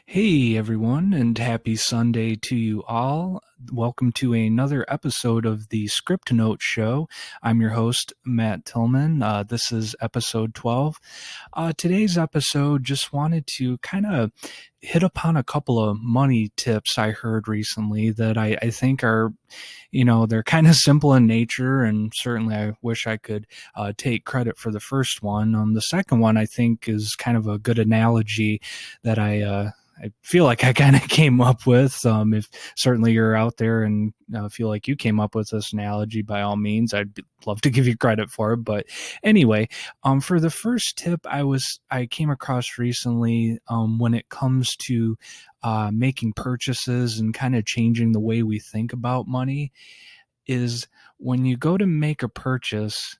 Hey everyone, and happy Sunday to you all. Welcome to another episode of the Script Note Show. I'm your host, Matt Tillman. This is episode 12. Today's episode just wanted to kind of hit upon a couple of money tips I heard recently that I think are, they're kind of simple in nature, and certainly I wish I could take credit for the first one. The second one I think is kind of a good analogy that I feel like I kind of came up with. If certainly you're out there and feel like you came up with this analogy, by all means, I'd love to give you credit for it. But anyway, for the first tip, I came across recently when it comes to making purchases and kind of changing the way we think about money is when you go to make a purchase,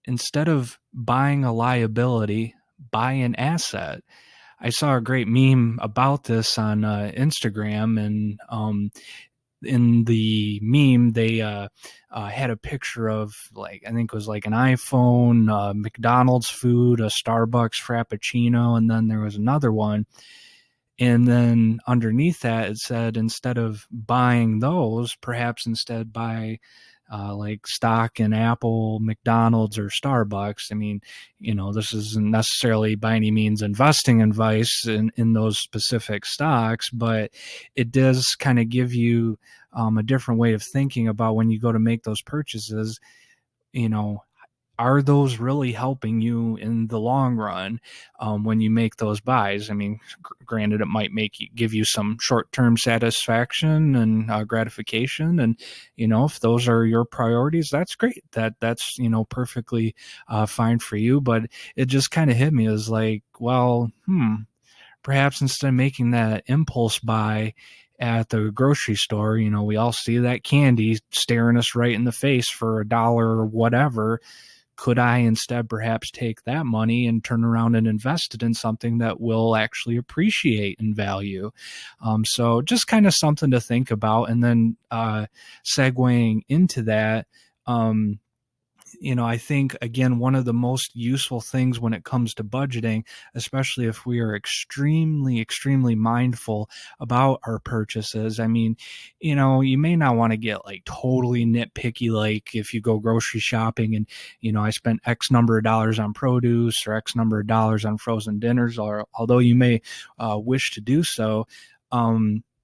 instead of buying a liability, buy an asset. I saw a great meme about this on Instagram, and in the meme, they had a picture of, like, I think it was like an iPhone, McDonald's food, a Starbucks Frappuccino, and then there was another one. And then underneath that, it said, instead of buying those, perhaps instead buy like stock in Apple, McDonald's, or Starbucks. I mean, this isn't necessarily by any means investing advice in those specific stocks, but it does kind of give you a different way of thinking about when you go to make those purchases. You know, are those really helping you in the long run when you make those buys? I mean, granted, it might give you some short-term satisfaction and gratification, and if those are your priorities, that's great. That's perfectly fine for you. But it just kind of hit me as like, well, perhaps instead of making that impulse buy at the grocery store, we all see that candy staring us right in the face for $1 or whatever. Could I instead perhaps take that money and turn around and invest it in something that will actually appreciate in value? So just kind of something to think about. And then segueing into that, I think, again, one of the most useful things when it comes to budgeting, especially if we are extremely, extremely mindful about our purchases. I mean, you may not want to get like totally nitpicky, like if you go grocery shopping and, I spent X number of dollars on produce or X number of dollars on frozen dinners, or although you may wish to do so.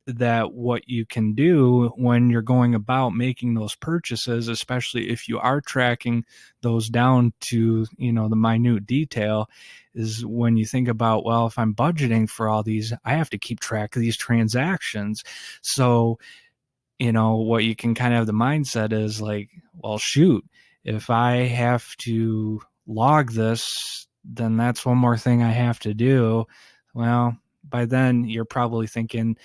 That what you can do when you're going about making those purchases, especially if you are tracking those down to, the minute detail, is when you think about, well, if I'm budgeting for all these, I have to keep track of these transactions. So, what you can kind of have the mindset is like, well, shoot, if I have to log this, then that's one more thing I have to do. Well, by then you're probably thinking,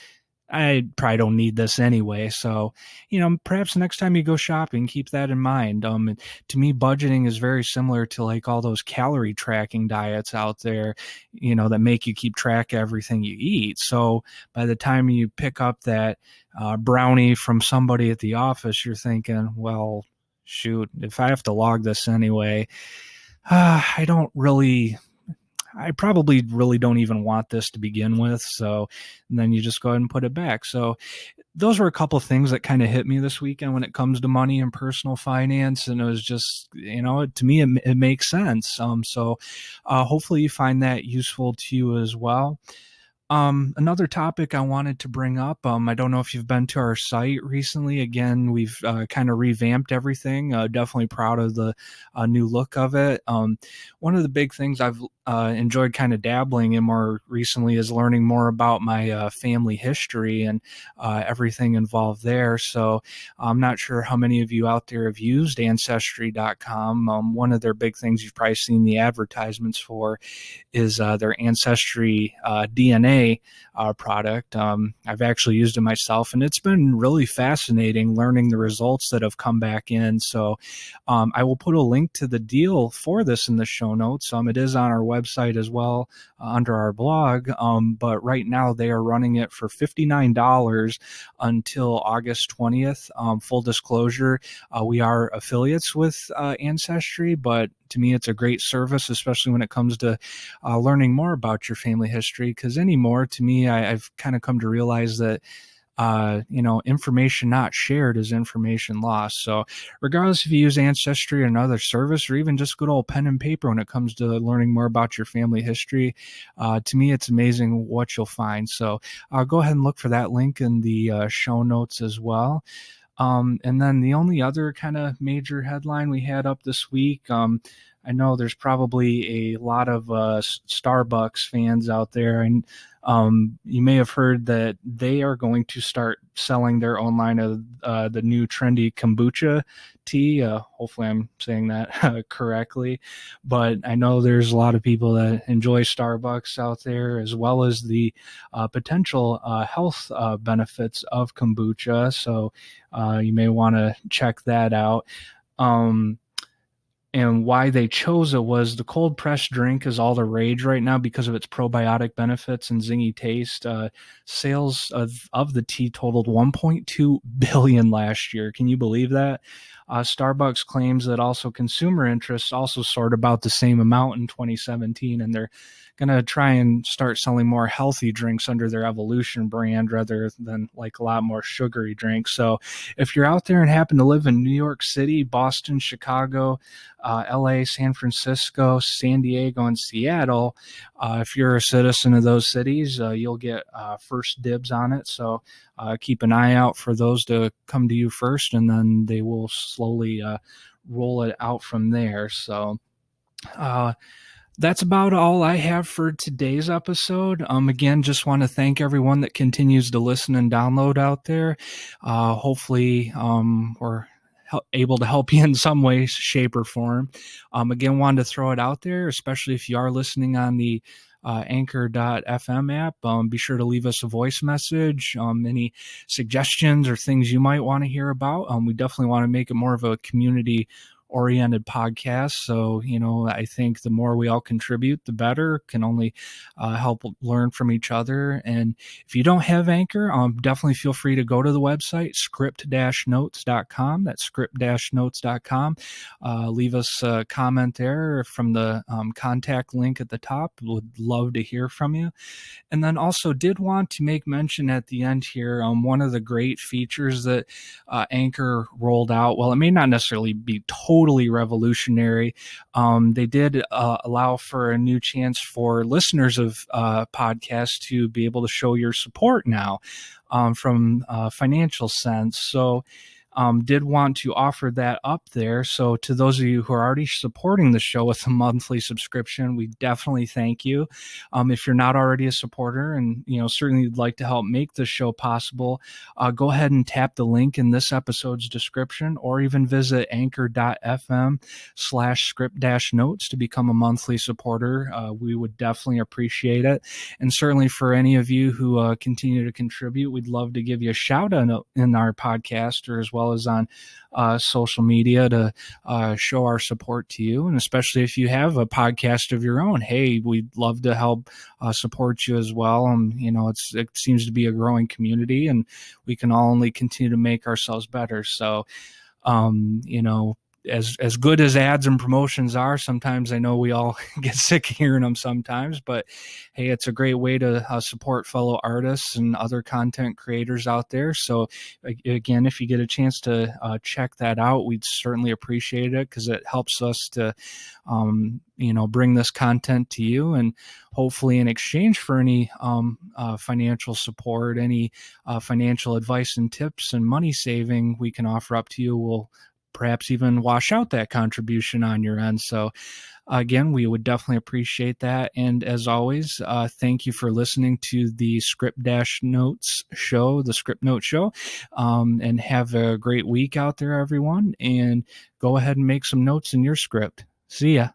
I probably don't need this anyway. So, perhaps next time you go shopping, keep that in mind. To me, budgeting is very similar to like all those calorie tracking diets out there, that make you keep track of everything you eat. So by the time you pick up that brownie from somebody at the office, you're thinking, well, shoot, if I have to log this anyway, I don't really I probably really don't even want this to begin with. So then you just go ahead and put it back. So those were a couple of things that kind of hit me this weekend when it comes to money and personal finance. And it was just, to me, it makes sense. So hopefully you find that useful to you as well. Another topic I wanted to bring up, I don't know if you've been to our site recently. Again, we've kind of revamped everything. Definitely proud of the new look of it. One of the big things I've enjoyed kind of dabbling in more recently is learning more about my family history and everything involved there. So I'm not sure how many of you out there have used Ancestry.com. One of their big things you've probably seen the advertisements for is their Ancestry DNA product. I've actually used it myself, and it's been really fascinating learning the results that have come back in. So I will put a link to the deal for this in the show notes. It is on our website as well under our blog, but right now they are running it for $59 until August 20th. Full disclosure, we are affiliates with Ancestry, but to me, it's a great service, especially when it comes to learning more about your family history, because any more. To me, I've kind of come to realize that information not shared is information lost. So regardless if you use Ancestry or another service, or even just good old pen and paper when it comes to learning more about your family history, to me, it's amazing what you'll find. So go ahead and look for that link in the show notes as well. And then the only other kind of major headline we had up this week, I know there's probably a lot of Starbucks fans out there, and you may have heard that they are going to start selling their own line of the new trendy kombucha tea. Hopefully, I'm saying that correctly. But I know there's a lot of people that enjoy Starbucks out there, as well as the potential health benefits of kombucha. So you may want to check that out. And why they chose it was the cold pressed drink is all the rage right now because of its probiotic benefits and zingy taste. Sales of the tea totaled 1.2 billion last year. Can you believe that? Starbucks claims that also consumer interests also soared about the same amount in 2017, and they're going to try and start selling more healthy drinks under their Evolution brand rather than like a lot more sugary drinks. So if you're out there and happen to live in New York City, Boston, Chicago, LA, San Francisco, San Diego, and Seattle, if you're a citizen of those cities, you'll get first dibs on it. So keep an eye out for those to come to you first, and then they will slowly roll it out from there. So that's about all I have for today's episode. Again, just want to thank everyone that continues to listen and download out there. Hopefully, we're able to help you in some way, shape, or form. Again, wanted to throw it out there, especially if you are listening on the anchor.fm app. Be sure to leave us a voice message, any suggestions or things you might want to hear about. We definitely want to make it more of a community oriented podcast. So, I think the more we all contribute, the better. Can only help learn from each other. And if you don't have Anchor, definitely feel free to go to the website, script-notes.com. That's script-notes.com. Leave us a comment there from the contact link at the top. Would love to hear from you. And then also did want to make mention at the end here, one of the great features that Anchor rolled out. Well, it may not necessarily be totally revolutionary. They did allow for a new chance for listeners of podcasts to be able to show your support now from a financial sense. So did want to offer that up there. So to those of you who are already supporting the show with a monthly subscription, we definitely thank you. If you're not already a supporter and, certainly you'd like to help make this show possible, go ahead and tap the link in this episode's description, or even visit anchor.fm/script-notes to become a monthly supporter. We would definitely appreciate it. And certainly for any of you who continue to contribute, we'd love to give you a shout out in our podcast, or as well as on social media, to show our support to you. And especially if you have a podcast of your own, hey, we'd love to help support you as well. It seems to be a growing community, and we can all only continue to make ourselves better. So, as good as ads and promotions are, sometimes I know we all get sick of hearing them sometimes, but hey, it's a great way to support fellow artists and other content creators out there. So again, if you get a chance to check that out, we'd certainly appreciate it, because it helps us to bring this content to you, and hopefully in exchange for any financial support, any financial advice and tips and money saving we can offer up to you, will perhaps even wash out that contribution on your end. So again, we would definitely appreciate that. And as always, thank you for listening to the Script-Notes show, the Script Note Show, and have a great week out there, everyone. And go ahead and make some notes in your script. See ya.